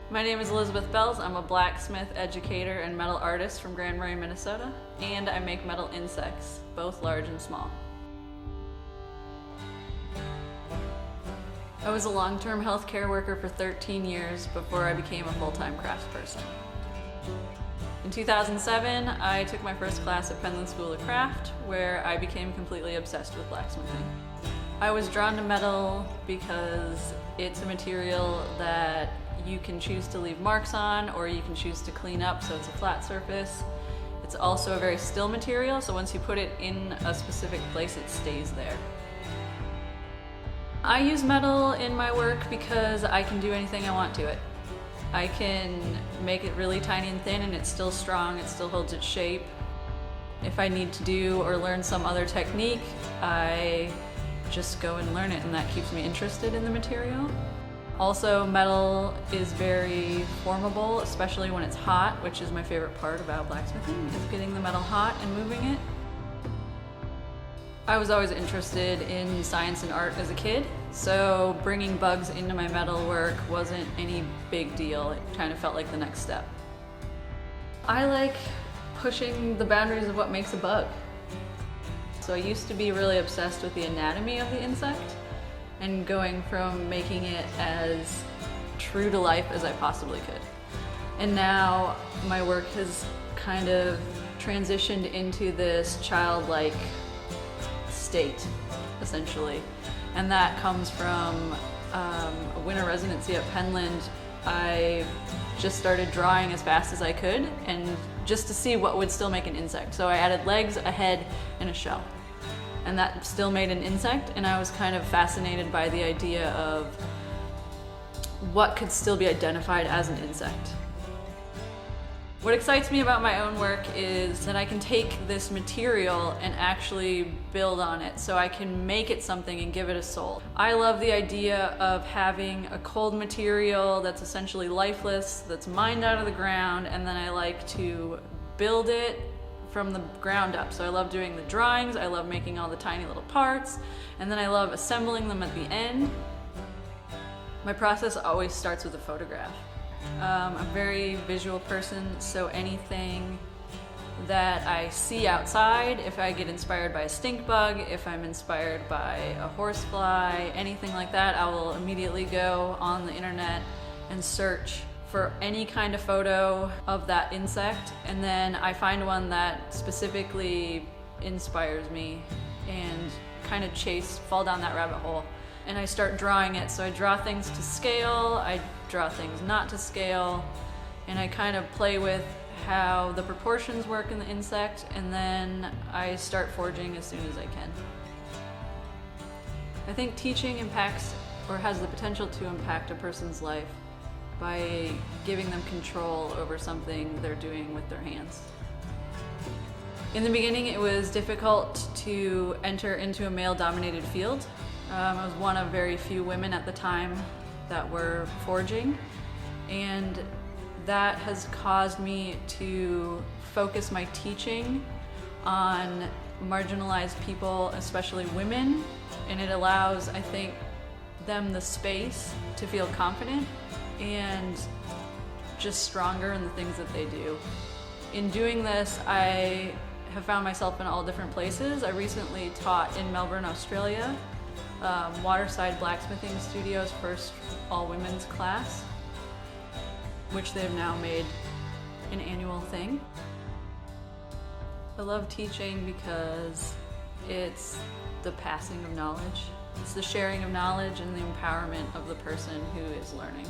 My name is Elizabeth Belz. I'm a blacksmith, educator, and metal artist from Grand Marais, Minnesota, and I make metal insects, both large and small. I was a long-term healthcare worker for 13 years before I became a full-time craftsperson. In 2007, I took my first class at Penland School of Craft, where I became completely obsessed with blacksmithing. I was drawn to metal because it's a material that you can choose to leave marks on, or you can choose to clean up so it's a flat surface. It's also a very still material, so once you put it in a specific place, it stays there. I use metal in my work because I can do anything I want to it. I can make it really tiny and thin and it's still strong, it still holds its shape. If I need to do or learn some other technique, I just go and learn it, and that keeps me interested in the material. Also, metal is very formable, especially when it's hot, which is my favorite part about blacksmithing, is getting the metal hot and moving it. I was always interested in science and art as a kid, so bringing bugs into my metal work wasn't any big deal. It kind of felt like the next step. I like pushing the boundaries of what makes a bug. So I used to be really obsessed with the anatomy of the insect and going from making it as true to life as I possibly could. And now my work has kind of transitioned into this childlike state, essentially. And that comes from a winter residency at Penland. I just started drawing as fast as I could, and just to see what would still make an insect. So I added legs, a head, and a shell. And that still made an insect, and I was kind of fascinated by the idea of what could still be identified as an insect. What excites me about my own work is that I can take this material and actually build on it, so I can make it something and give it a soul. I love the idea of having a cold material that's essentially lifeless, that's mined out of the ground, and then I like to build it from the ground up. So I love doing the drawings, I love making all the tiny little parts, and then I love assembling them at the end. My process always starts with a photograph. I'm a very visual person, so anything that I see outside, if I get inspired by a stink bug, if I'm inspired by a horsefly, anything like that, I will immediately go on the internet and search for any kind of photo of that insect, and then I find one that specifically inspires me and kind of fall down that rabbit hole. And I start drawing it. So I draw things to scale, I draw things not to scale, and I kind of play with how the proportions work in the insect, and then I start forging as soon as I can. I think teaching impacts, or has the potential to impact, a person's life by giving them control over something they're doing with their hands. In the beginning, it was difficult to enter into a male-dominated field. I was one of very few women at the time that were forging, and that has caused me to focus my teaching on marginalized people, especially women, and it allows, I think, them the space to feel confident and just stronger in the things that they do. In doing this, I have found myself in all different places. I recently taught in Melbourne, Australia, Waterside Blacksmithing Studio's first all-women's class, which they've now made an annual thing. I love teaching because it's the passing of knowledge. It's the sharing of knowledge and the empowerment of the person who is learning.